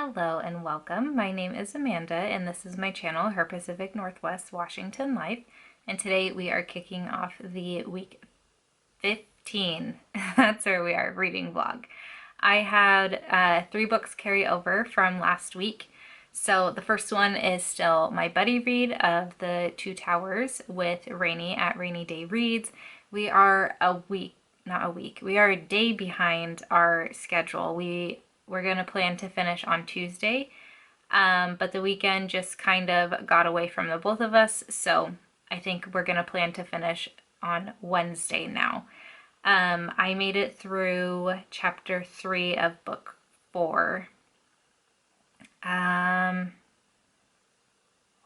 Hello and welcome. My name is Amanda and this is my channel, Her Pacific Northwest Washington Life. And today we are kicking off the week 15. That's where we are, reading vlog. I had 3 books carry over from last week. So the first one is still my buddy read of The Two Towers with Rainy at Rainy Day Reads. We are we are a day behind our schedule. We're going to plan to finish on Tuesday, but the weekend just kind of got away from the both of us, so I think we're going to plan to finish on Wednesday now. I made it through chapter 3 of book 4. What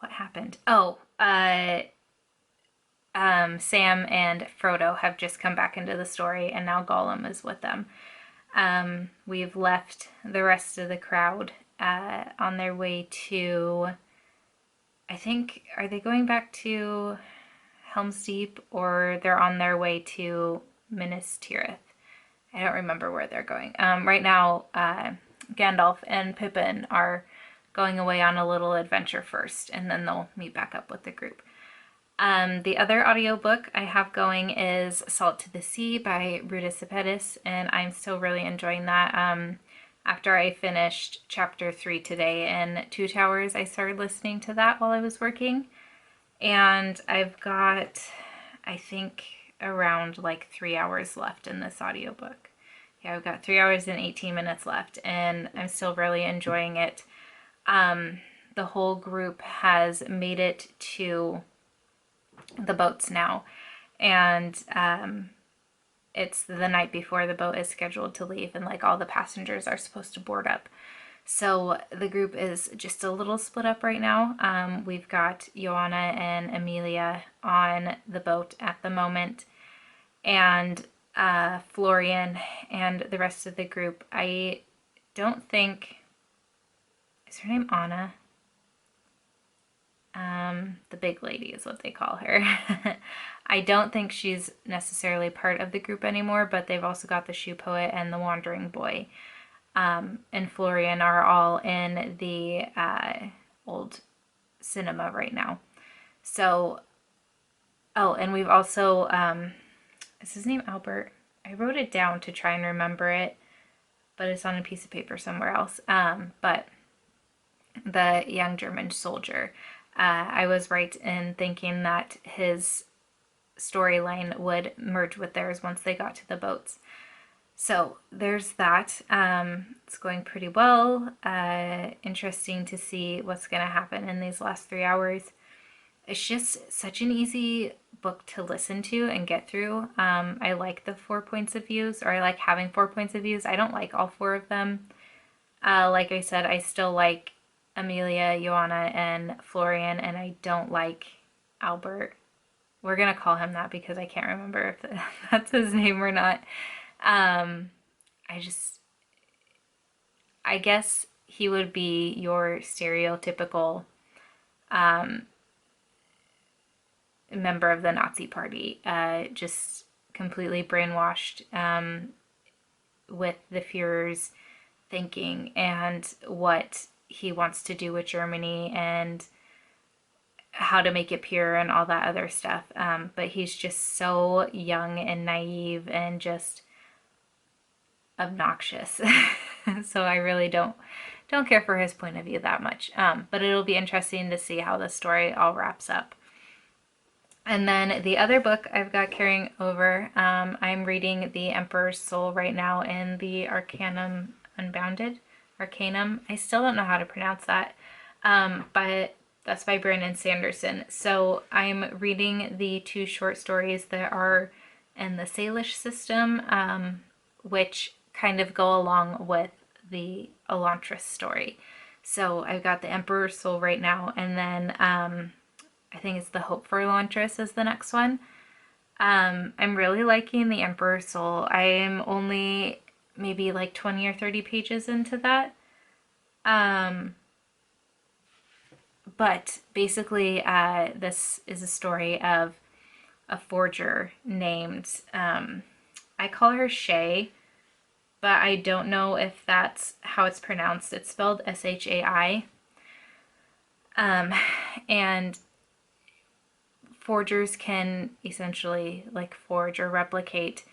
happened? Sam and Frodo have just come back into the story, and now Gollum is with them. We've left the rest of the crowd on their way to, I think, are they going back to Helm's Deep, or they're on their way to Minas Tirith? I don't remember where they're going. Right now, Gandalf and Pippin are going away on a little adventure first, and then they'll meet back up with the group. The other audiobook I have going is Salt to the Sea by Ruta Sepetys, and I'm still really enjoying that. After I finished chapter 3 today in Two Towers, I started listening to that while I was working, and I've got, I think, around like 3 hours left in this audiobook. Yeah, I've got 3 hours and 18 minutes left, and I'm still really enjoying it. The whole group has made it to the boats now, and it's the night before the boat is scheduled to leave, and like all the passengers are supposed to board up. So the group is just a little split up right now. We've got Joanna and Amelia on the boat at the moment, and Florian and the rest of the group. I don't think, is her name Anna? The big lady is what they call her. I don't think she's necessarily part of the group anymore, but they've also got the Shoe Poet and the Wandering Boy. And Florian are all in the old cinema right now. So, oh, and we've also, is his name Albert? I wrote it down to try and remember it, but it's on a piece of paper somewhere else. But the young German soldier. I was right in thinking that his storyline would merge with theirs once they got to the boats. So there's that. It's going pretty well. Interesting to see what's going to happen in these last 3 hours. It's just such an easy book to listen to and get through. I like the 4 points of views, or I like having 4 points of views. I don't like all 4 of them. Like I said, I still like Amelia, Joanna, and Florian, and I don't like Albert. We're gonna call him that because I can't remember if that's his name or not. I guess he would be your stereotypical member of the Nazi party, just completely brainwashed with the Führer's thinking and what he wants to do with Germany and how to make it pure and all that other stuff. But he's just so young and naive and just obnoxious. So I really don't care for his point of view that much. But it'll be interesting to see how the story all wraps up. And then the other book I've got carrying over, I'm reading The Emperor's Soul right now in the Arcanum Unbounded. Arcanum. I still don't know how to pronounce that, but that's by Brandon Sanderson. So I'm reading the 2 short stories that are in the Salish system, which kind of go along with the Elantris story. So I've got The Emperor's Soul right now, and then I think it's The Hope for Elantris is the next one. I'm really liking The Emperor's Soul. I am only maybe like 20 or 30 pages into that. But basically, this is a story of a forger named, I call her Shay, but I don't know if that's how it's pronounced. It's spelled Shai. And forgers can essentially like forge or replicate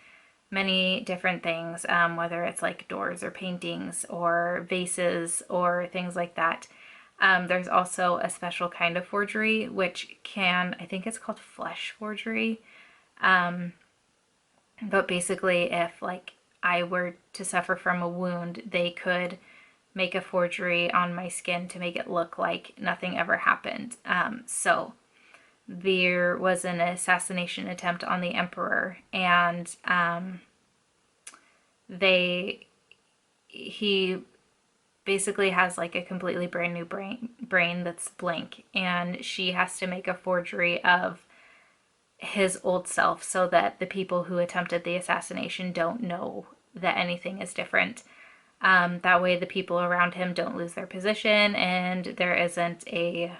many different things, whether it's like doors or paintings or vases or things like that. There's also a special kind of forgery, which can, I think it's called flesh forgery. But basically, if like I were to suffer from a wound, they could make a forgery on my skin to make it look like nothing ever happened. So there was an assassination attempt on the emperor, and he basically has like a completely brand new brain that's blank, and she has to make a forgery of his old self so that the people who attempted the assassination don't know that anything is different. That way, the people around him don't lose their position, and there isn't a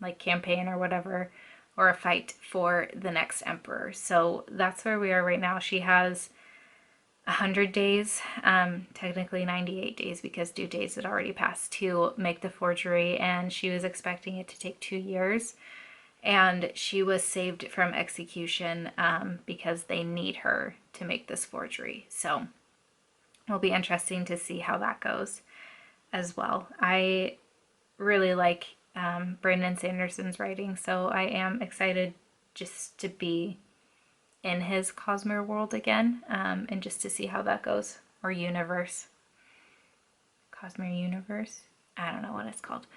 like campaign or whatever, or a fight for the next emperor. So that's where we are right now. She has 100 days, technically 98 days because due days had already passed, to make the forgery, and she was expecting it to take 2 years. And she was saved from execution because they need her to make this forgery. So it'll be interesting to see how that goes as well. I really like Brandon Sanderson's writing, so I am excited just to be in his Cosmere world again, and just to see how that goes. Or universe. Cosmere universe? I don't know what it's called.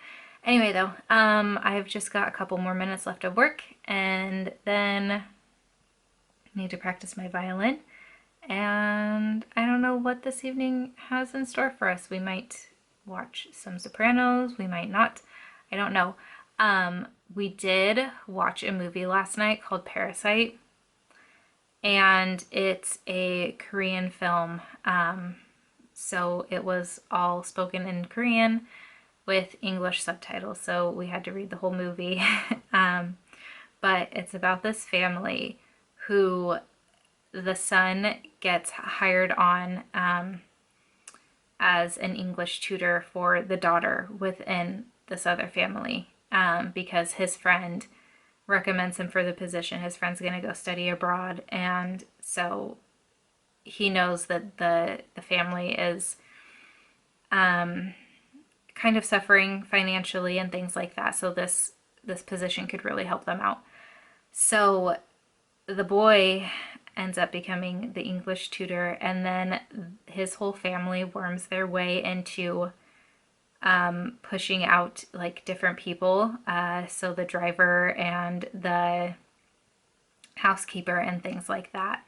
Anyway, though, I've just got a couple more minutes left of work, and then I need to practice my violin. And I don't know what this evening has in store for us. We might watch some Sopranos, we might not. I don't know. We did watch a movie last night called Parasite, and it's a Korean film. So it was all spoken in Korean with English subtitles, so we had to read the whole movie. But it's about this family who the son gets hired on as an English tutor for the daughter within this other family, because his friend recommends him for the position. His friend's going to go study abroad, and so he knows that the family is kind of suffering financially and things like that. So this position could really help them out. So the boy ends up becoming the English tutor, and then his whole family worms their way into pushing out like different people. So the driver and the housekeeper and things like that,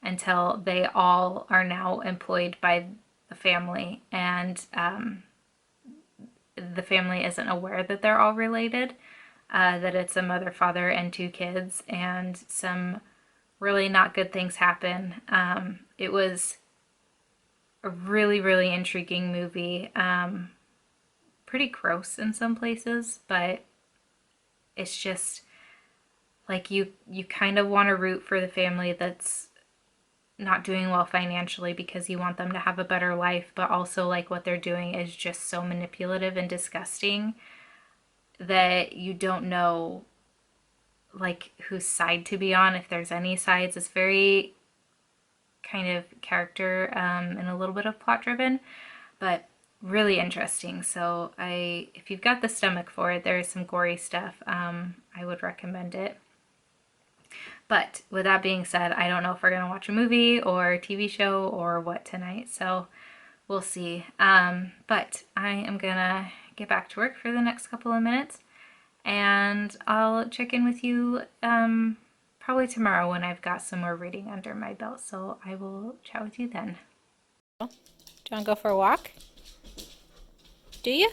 until they all are now employed by the family, and the family isn't aware that they're all related, that it's a mother, father, and 2 kids, and some really not good things happen. It was a really, really intriguing movie. Pretty gross in some places, but it's just like you kind of want to root for the family that's not doing well financially, because you want them to have a better life, but also like what they're doing is just so manipulative and disgusting that you don't know like whose side to be on, if there's any sides. It's very kind of character and a little bit of plot driven, but really interesting. So if you've got the stomach for it, there is some gory stuff. I would recommend it. But with that being said, I don't know if we're going to watch a movie or a TV show or what tonight, so we'll see. But I am going to get back to work for the next couple of minutes, and I'll check in with you probably tomorrow when I've got some more reading under my belt, so I will chat with you then. Do you want to go for a walk? Do you?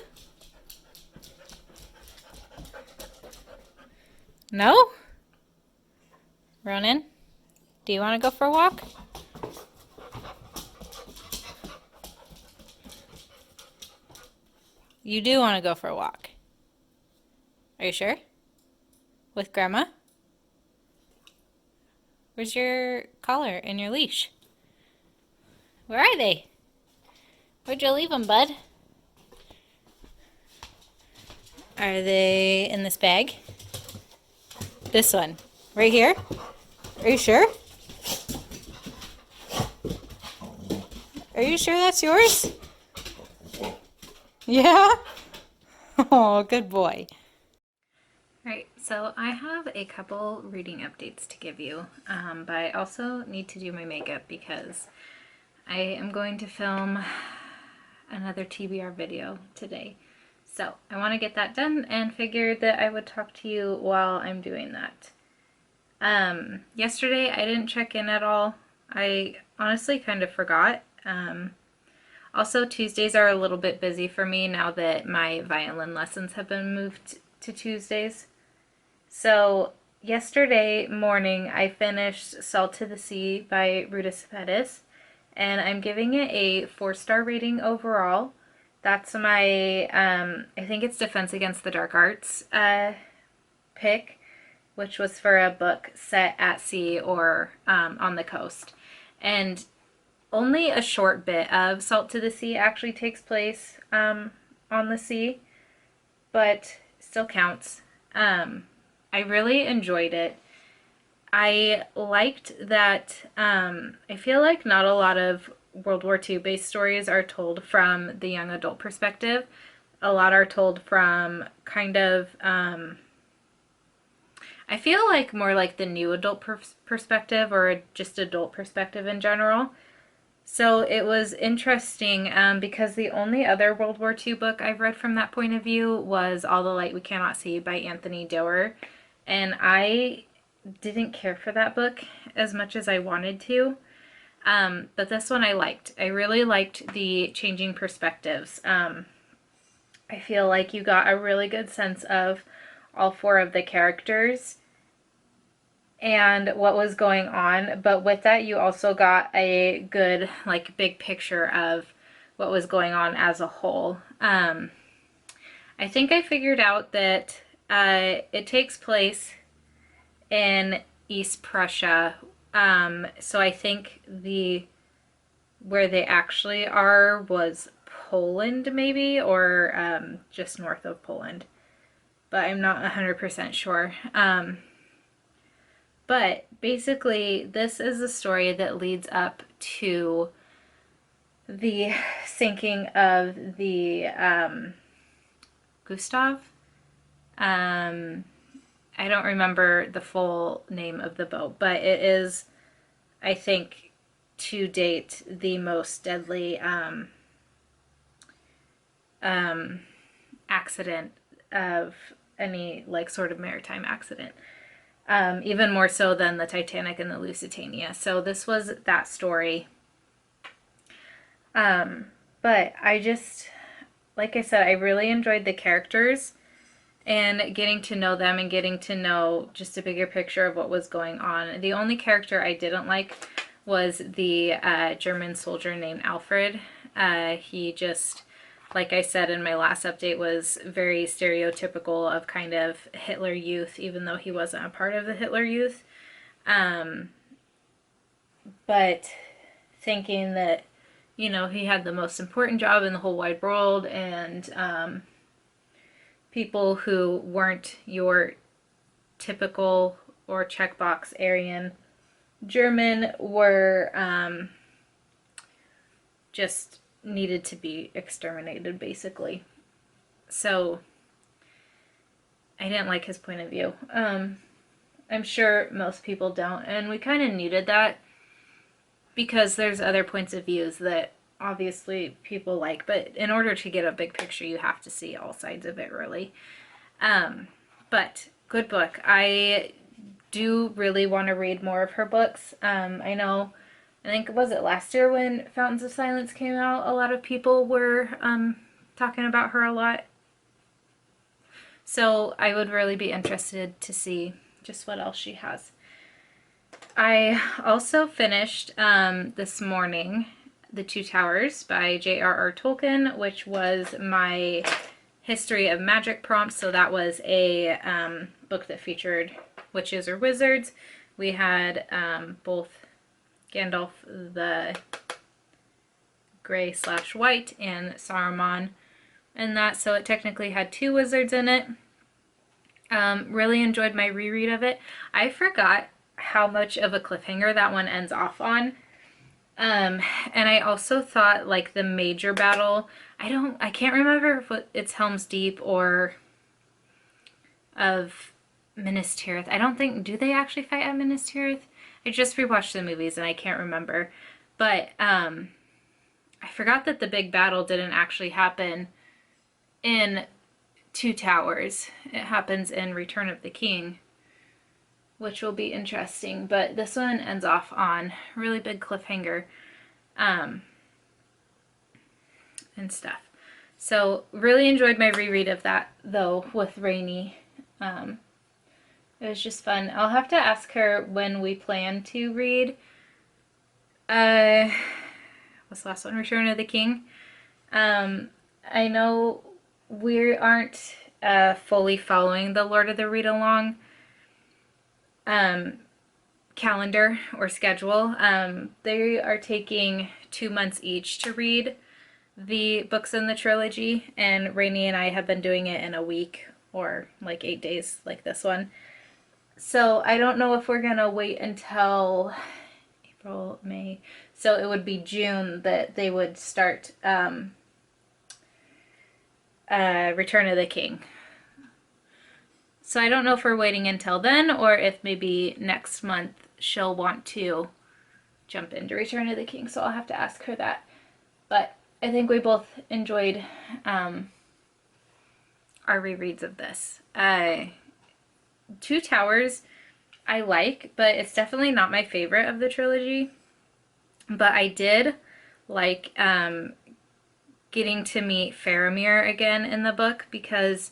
No? Ronin, do you want to go for a walk? You do want to go for a walk. Are you sure? With Grandma? Where's your collar and your leash? Where are they? Where'd you leave them, bud? Are they in this bag? This one. Right here? Are you sure? Are you sure that's yours? Yeah? Oh, good boy. Right, so I have a couple reading updates to give you, but I also need to do my makeup because I am going to film another TBR video today. So I want to get that done and figured that I would talk to you while I'm doing that. Yesterday I didn't check in at all. I honestly kind of forgot. Also, Tuesdays are a little bit busy for me now that my violin lessons have been moved to Tuesdays. So yesterday morning I finished Salt to the Sea by Ruta Sepetys, and I'm giving it a 4-star rating overall. That's my, I think it's Defense Against the Dark Arts pick, which was for a book set at sea or on the coast. And only a short bit of Salt to the Sea actually takes place on the sea, but still counts. I really enjoyed it. I liked that I feel like not a lot of World War II based stories are told from the young adult perspective. A lot are told from kind of, I feel like more like the new adult perspective or just adult perspective in general. So it was interesting because the only other World War II book I've read from that point of view was All the Light We Cannot See by Anthony Doerr. And I didn't care for that book as much as I wanted to. But this one I liked. I really liked the changing perspectives. I feel like you got a really good sense of all 4 of the characters and what was going on, but with that you also got a good like big picture of what was going on as a whole. I think I figured out that it takes place in East Prussia, so I think where they actually are was Poland maybe, or just north of Poland, but I'm not 100% sure. But basically, this is a story that leads up to the sinking of the Gustav. I don't remember the full name of the boat, but it is, I think, to date, the most deadly accident of any like sort of maritime accident. Even more so than the Titanic and the Lusitania. So this was that story. But I just, like I said, I really enjoyed the characters and getting to know them and getting to know just a bigger picture of what was going on. The only character I didn't like was the German soldier named Alfred. He just, like I said in my last update, was very stereotypical of kind of Hitler Youth, even though he wasn't a part of the Hitler Youth. But thinking that, you know, he had the most important job in the whole wide world, and people who weren't your typical or checkbox Aryan German were just needed to be exterminated, basically. So I didn't like his point of view. I'm sure most people don't, and we kind of needed that because there's other points of views that obviously people like, but in order to get a big picture you have to see all sides of it, really. But good book. I do really want to read more of her books. I think, was it last year when Fountains of Silence came out, a lot of people were talking about her a lot. So I would really be interested to see just what else she has. I also finished this morning The Two Towers by J.R.R. Tolkien, which was my History of Magic prompt. So that was a book that featured witches or wizards. We had both Gandalf the gray slash white and Saruman and that, so it technically had 2 wizards in it. Really enjoyed my reread of it. I forgot how much of a cliffhanger that one ends off on. And I also thought like the major battle, I can't remember if it's Helm's Deep or of Minas Tirith. I don't think, do they actually fight at Minas Tirith? I just rewatched the movies and I can't remember. But I forgot that the big battle didn't actually happen in Two Towers. It happens in Return of the King, which will be interesting. But this one ends off on a really big cliffhanger and stuff. So really enjoyed my reread of that though with Rainy. It was just fun. I'll have to ask her when we plan to read what's the last one? Return of the King. I know we aren't fully following the Lord of the Read Along calendar or schedule. They are taking 2 months each to read the books in the trilogy, and Rainey and I have been doing it in a week or like 8 days like this one. So I don't know if we're gonna wait until April, May. So it would be June that they would start Return of the King. So I don't know if we're waiting until then or if maybe next month she'll want to jump into Return of the King. So I'll have to ask her that. But I think we both enjoyed our rereads of this. Two Towers I like, but it's definitely not my favorite of the trilogy. But I did like getting to meet Faramir again in the book, because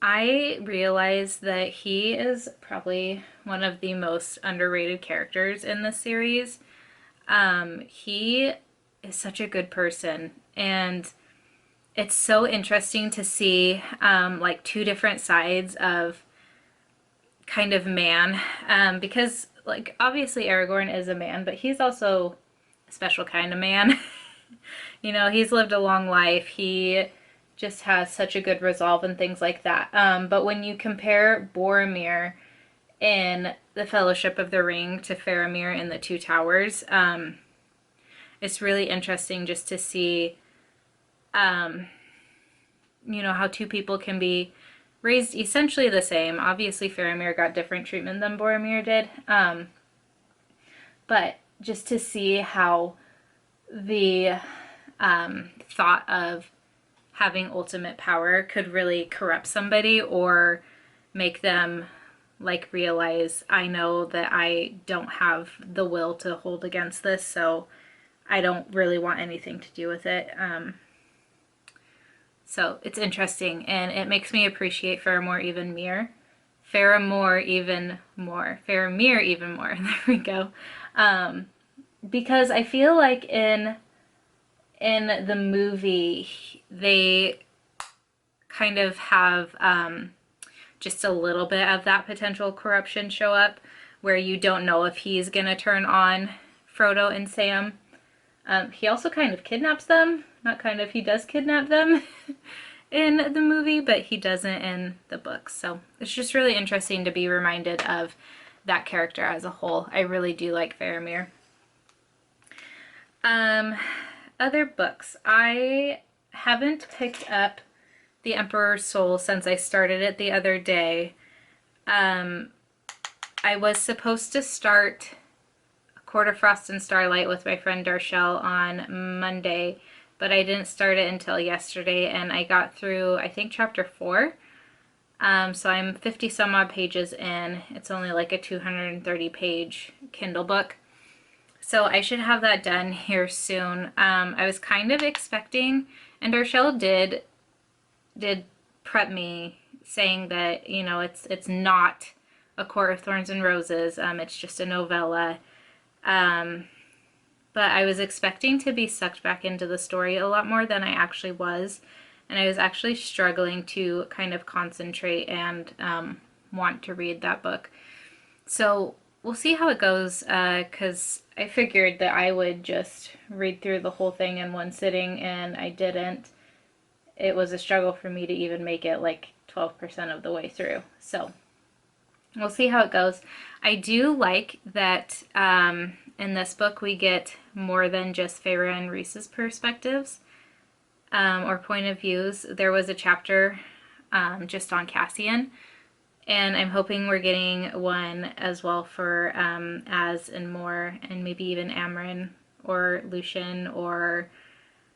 I realized that he is probably one of the most underrated characters in the series. He is such a good person, and it's so interesting to see like 2 different sides of kind of man, because like obviously Aragorn is a man, but he's also a special kind of man. You know, he's lived a long life. He just has such a good resolve and things like that. But when you compare Boromir in the Fellowship of the Ring to Faramir in the Two Towers, it's really interesting just to see, you know, how 2 people can be raised essentially the same. Obviously Faramir got different treatment than Boromir did. But just to see how the thought of having ultimate power could really corrupt somebody or make them like realize, I know that I don't have the will to hold against this, so I don't really want anything to do with it. So it's interesting, and it makes me appreciate Faramir even more. Faramir even more. There we go. Because I feel like in the movie they kind of have just a little bit of that potential corruption show up, where you don't know if he's gonna turn on Frodo and Sam. He also kind of kidnaps them. Not kind of, he does kidnap them in the movie, but he doesn't in the books. So it's just really interesting to be reminded of that character as a whole. I really do like Faramir. Other books. I haven't picked up The Emperor's Soul since I started it the other day. I was supposed to start Court of Frost and Starlight with my friend Darshell on Monday, but I didn't start it until yesterday, and I got through, I think, chapter 4. So I'm 50 some odd pages in. It's only like a 230 page Kindle book. So I should have that done here soon. I was kind of expecting, and Darshell did prep me saying that, you know, it's not a Court of Thorns and Roses. It's just a novella. But I was expecting to be sucked back into the story a lot more than I actually was. And I was actually struggling to kind of concentrate and want to read that book. So we'll see how it goes, because I figured that I would just read through the whole thing in one sitting, and I didn't. It was a struggle for me to even make it like 12% of the way through. So we'll see how it goes. I do like that in this book we get more than just Feyre and Rhys's perspectives or point of views. There was a chapter just on Cassian, and I'm hoping we're getting one as well for Az and Mor, and maybe even Amren or Lucian, or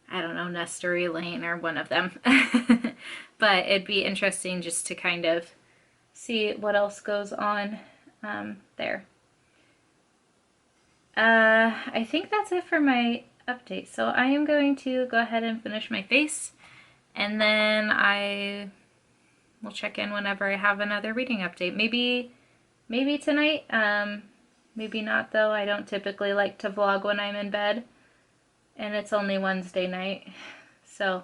I don't know, Nestor, Elaine, or one of them. But it'd be interesting just to kind of see what else goes on there. I think that's it for my update. So I am going to go ahead and finish my face, and then I will check in whenever I have another reading update. Maybe tonight. Maybe not though. I don't typically like to vlog when I'm in bed, and it's only Wednesday night, so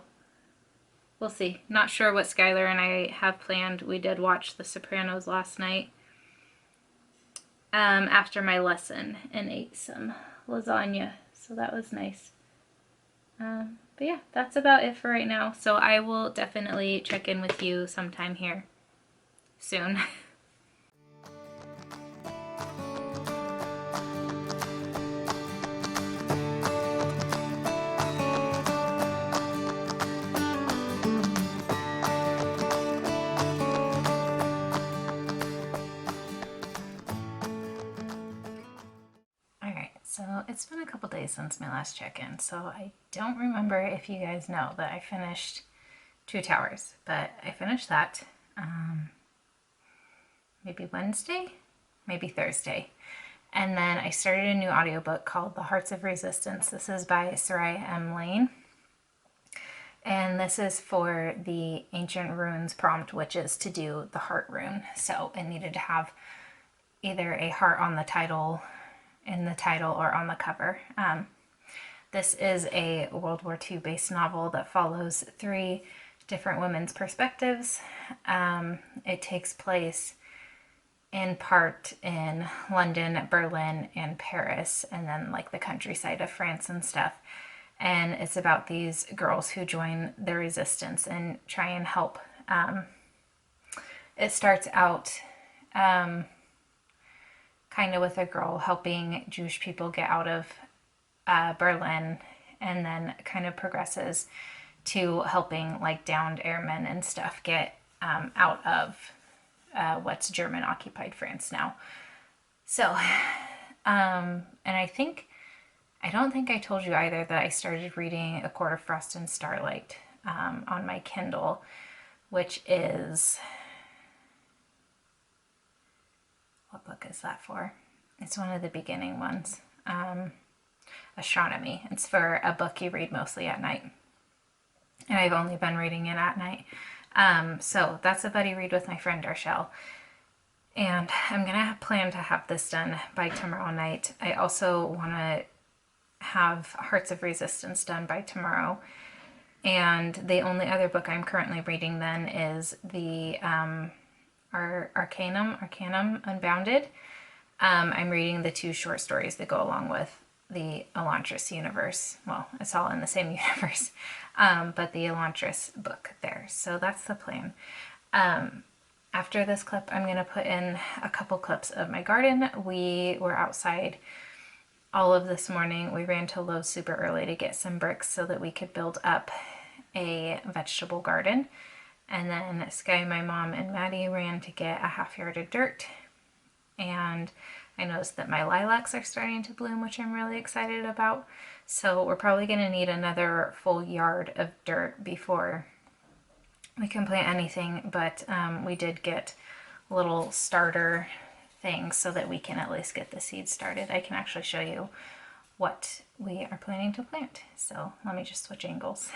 we'll see. Not sure what Skylar and I have planned. We did watch The Sopranos last night after my lesson and ate some lasagna, so that was nice. But yeah, that's about it for right now. So I will definitely check in with you sometime here soon. So it's been a couple days since my last check-in, so I don't remember if you guys know that I finished Two Towers, but I finished that maybe Wednesday, maybe Thursday. And then I started a new audiobook called The Hearts of Resistance. This is by Soraya M. Lane. And this is for the Ancient Runes prompt, which is to do the heart rune. So it needed to have either a heart on the title, in the title, or on the cover. This is a World War II based novel that follows 3 different women's perspectives. It takes place in part in London, Berlin, and Paris, and then like the countryside of France and stuff. And it's about these girls who join the resistance and try and help. It starts out kind of with a girl helping Jewish people get out of Berlin, and then kind of progresses to helping like downed airmen and stuff get out of what's German occupied France now. So, and I don't think I told you either that I started reading A Court of Frost and Starlight on my Kindle, which is, what book is that for? It's one of the beginning ones. Astronomy. It's for a book you read mostly at night. And I've only been reading it at night. So that's a buddy read with my friend Darshell. And I'm going to plan to have this done by tomorrow night. I also want to have Hearts of Resistance done by tomorrow. And the only other book I'm currently reading then is the Arcanum Unbounded. I'm reading the 2 short stories that go along with the Elantris universe. Well, it's all in the same universe, but the Elantris book there. So that's the plan. After this clip, I'm going to put in a couple clips of my garden. We were outside all of this morning. We ran to Lowe's super early to get some bricks so that we could build up a vegetable garden. And then Sky, my mom, and Maddie ran to get a half yard of dirt. And I noticed that my lilacs are starting to bloom, which I'm really excited about. So we're probably going to need another full yard of dirt before we can plant anything. But we did get little starter things so that we can at least get the seeds started. I can actually show you what we are planning to plant. So let me just switch angles.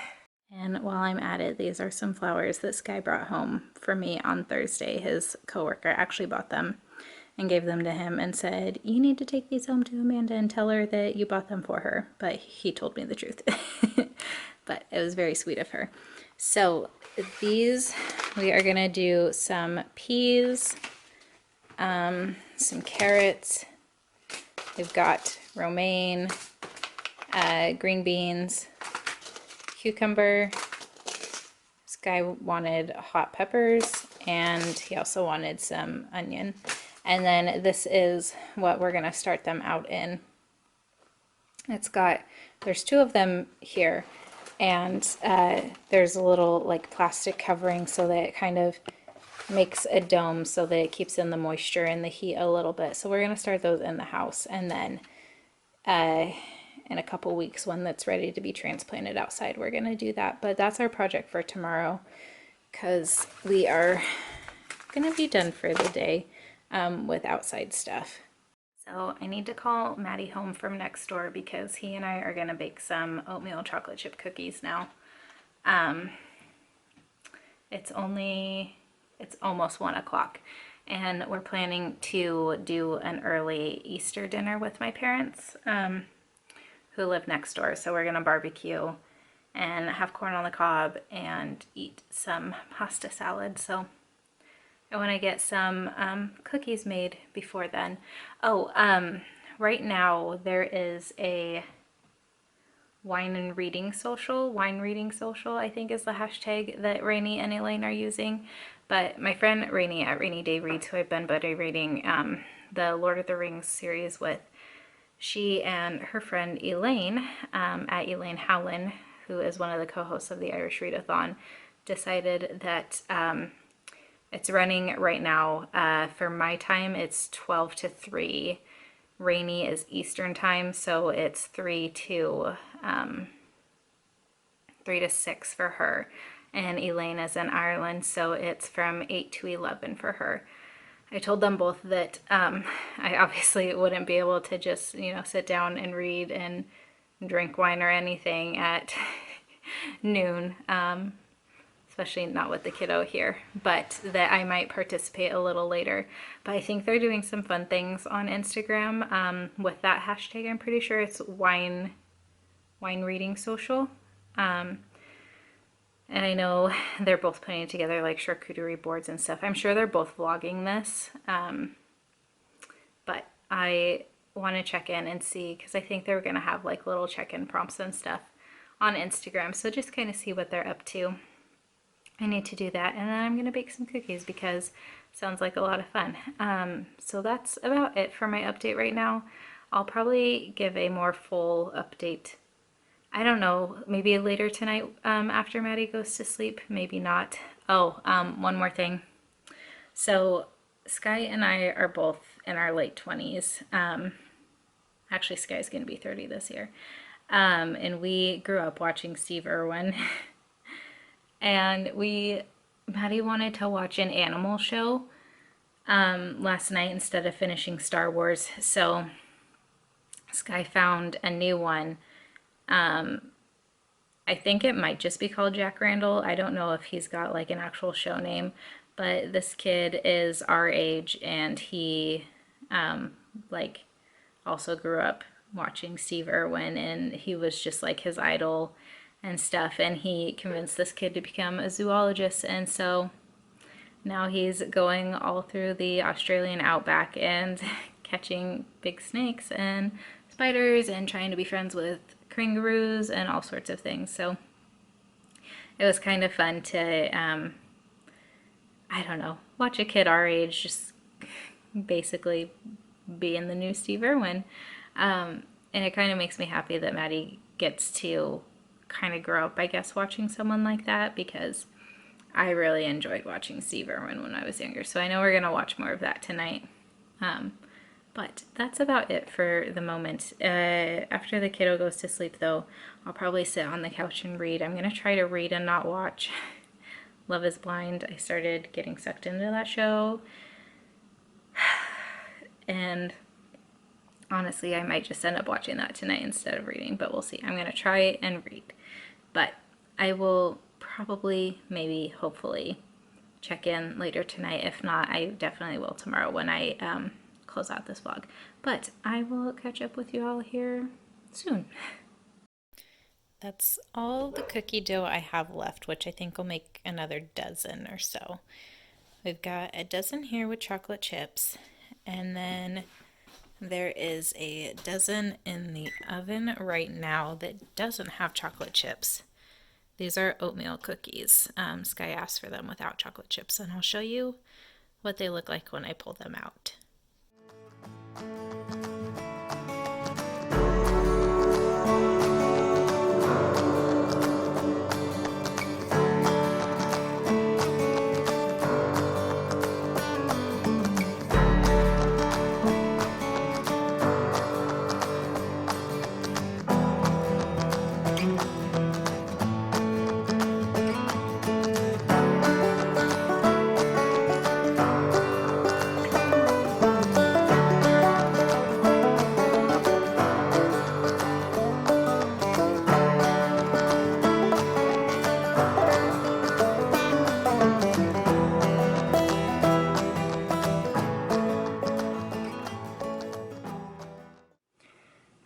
And while I'm at it, these are some flowers that Sky brought home for me on Thursday. His coworker actually bought them and gave them to him and said, you need to take these home to Amanda and tell her that you bought them for her. But he told me the truth. But it was very sweet of her. So these, we are going to do some peas, some carrots, We've got romaine, green beans, cucumber. This guy wanted hot peppers, and he also wanted some onion. And then this is what we're gonna start them out in. There's two of them here, and there's a little like plastic covering so that it kind of makes a dome so that it keeps in the moisture and the heat a little bit. So we're gonna start those in the house, and then in a couple weeks when that's ready to be transplanted outside, we're gonna do that. But that's our project for tomorrow, because we are gonna be done for the day with outside stuff. So I need to call Maddie home from next door because he and I are gonna bake some oatmeal chocolate chip cookies now. It's almost 1 o'clock, and we're planning to do an early Easter dinner with my parents, who live next door. So we're gonna barbecue and have corn on the cob and eat some pasta salad. So I want to get some cookies made before then. Oh, right now there is a wine reading social, I think is the hashtag that Rainey and Elaine are using. But my friend Rainey at Rainy Day Reads, who I've been buddy reading the Lord of the Rings series with, she and her friend Elaine, at Elaine Howland, who is one of the co-hosts of the Irish Readathon, decided that it's running right now. For my time, it's 12 to 3. Rainy is Eastern time, so it's 3 to 6 for her. And Elaine is in Ireland, so it's from 8 to 11 for her. I told them both that I obviously wouldn't be able to just, sit down and read and drink wine or anything at noon, especially not with the kiddo here, but that I might participate a little later. But I think they're doing some fun things on Instagram with that hashtag. I'm pretty sure it's wine reading social. And I know they're both putting together like charcuterie boards and stuff. I'm sure they're both vlogging this. But I want to check in and see, because I think they're going to have like little check-in prompts and stuff on Instagram. So just kind of see what they're up to. I need to do that. And then I'm going to bake some cookies because it sounds like a lot of fun. So that's about it for my update right now. I'll probably give a more full update, I don't know, maybe later tonight after Maddie goes to sleep, maybe not. Oh, one more thing. So Sky and I are both in our late 20s. Actually, Sky's going to be 30 this year. And we grew up watching Steve Irwin. And Maddie wanted to watch an animal show last night instead of finishing Star Wars. So Sky found a new one. I think it might just be called Jack Randall. I don't know if he's got like an actual show name, but this kid is our age, and he like also grew up watching Steve Irwin, and he was just like his idol and stuff, and he convinced this kid to become a zoologist, and so now he's going all through the Australian outback and catching big snakes and spiders and trying to be friends with kangaroos and all sorts of things. So it was kind of fun to, I don't know, watch a kid our age just basically be in the new Steve Irwin. And it kind of makes me happy that Maddie gets to kind of grow up, I guess, watching someone like that, because I really enjoyed watching Steve Irwin when I was younger. So I know we're going to watch more of that tonight. But that's about it for the moment. After the kiddo goes to sleep, though, I'll probably sit on the couch and read. I'm going to try to read and not watch Love is Blind. I started getting sucked into that show. And honestly, I might just end up watching that tonight instead of reading, but we'll see. I'm going to try and read. But I will probably, maybe, hopefully, check in later tonight. If not, I definitely will tomorrow when I close out this vlog. But I will catch up with you all here soon. That's all the cookie dough I have left, which I think will make another dozen or so. We've got a dozen here with chocolate chips, and then There is a dozen in the oven right now that doesn't have chocolate chips. These are oatmeal cookies. Sky asked for them without chocolate chips, and I'll show you what they look like when I pull them out.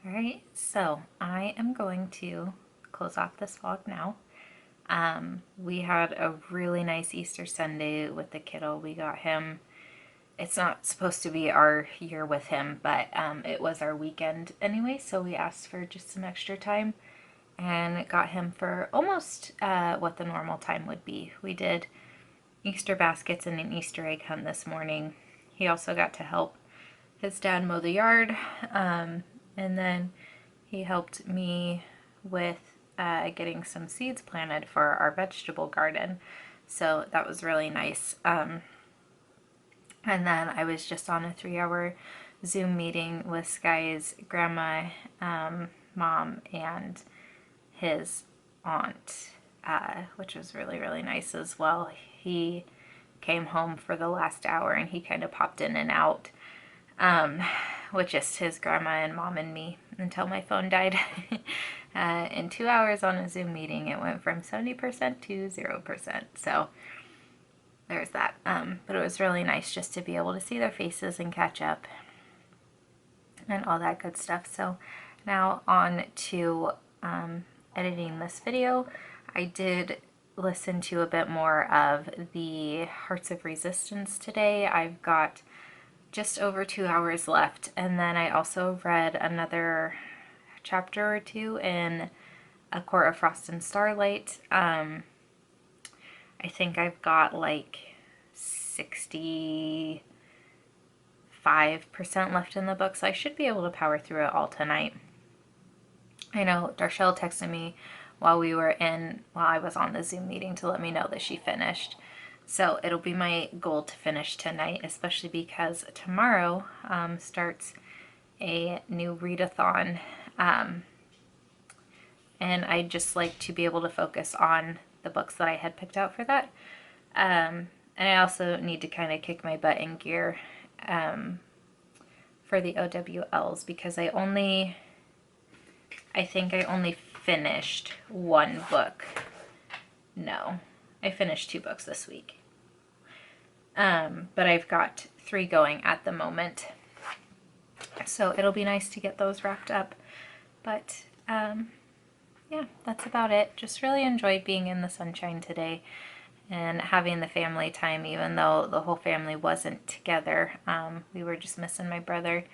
Alright, so I am going to close off this vlog now. We had a really nice Easter Sunday with the kiddo. We got him, it's not supposed to be our year with him, but it was our weekend anyway, so we asked for just some extra time and got him for almost what the normal time would be. We did Easter baskets and an Easter egg hunt this morning. He also got to help his dad mow the yard, and then he helped me with getting some seeds planted for our vegetable garden. So that was really nice. And then I was just on a 3-hour Zoom meeting with Sky's grandma, mom, and his aunt, which was really, really nice as well. He came home for the last hour and he kind of popped in and out with just his grandma and mom and me until my phone died. In 2 hours on a Zoom meeting, it went from 70% to 0%. So there's that. But it was really nice just to be able to see their faces and catch up and all that good stuff. So now on to editing this video. I did listen to a bit more of the Hearts of Resistance today. I've got just over 2 hours left, and then I also read another chapter or two in A Court of Frost and Starlight. I think I've got like 65% left in the book, so I should be able to power through it all tonight. I know Darshell texted me while I was on the Zoom meeting to let me know that she finished. So it'll be my goal to finish tonight, especially because tomorrow starts a new readathon. And I'd just like to be able to focus on the books that I had picked out for that. And I also need to kind of kick my butt in gear for the OWLs, because I think I only finished one book. No, I finished 2 books this week. But I've got 3 going at the moment. So it'll be nice to get those wrapped up. But yeah, that's about it. Just really enjoyed being in the sunshine today and having the family time, even though the whole family wasn't together. We were just missing my brother.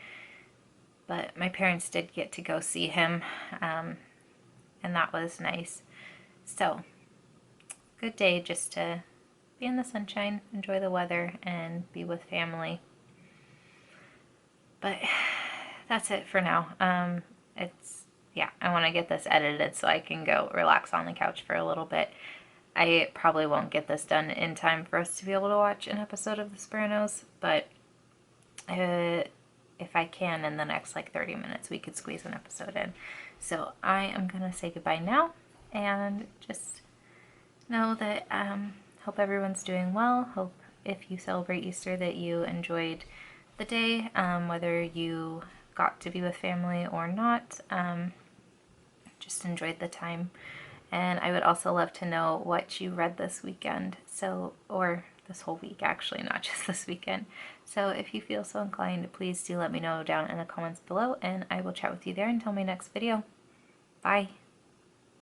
But my parents did get to go see him, and that was nice. So, good day just to be in the sunshine, enjoy the weather, and be with family. But that's it for now. I want to get this edited so I can go relax on the couch for a little bit. I probably won't get this done in time for us to be able to watch an episode of The Sopranos, but if I can, in the next like 30 minutes, we could squeeze an episode in. So I am going to say goodbye now, and just know that hope everyone's doing well. Hope if you celebrate Easter that you enjoyed the day, whether you got to be with family or not. Just enjoyed the time. And I would also love to know what you read this weekend. Or this whole week, actually, not just this weekend. So if you feel so inclined, please do let me know down in the comments below, and I will chat with you there until my next video. Bye.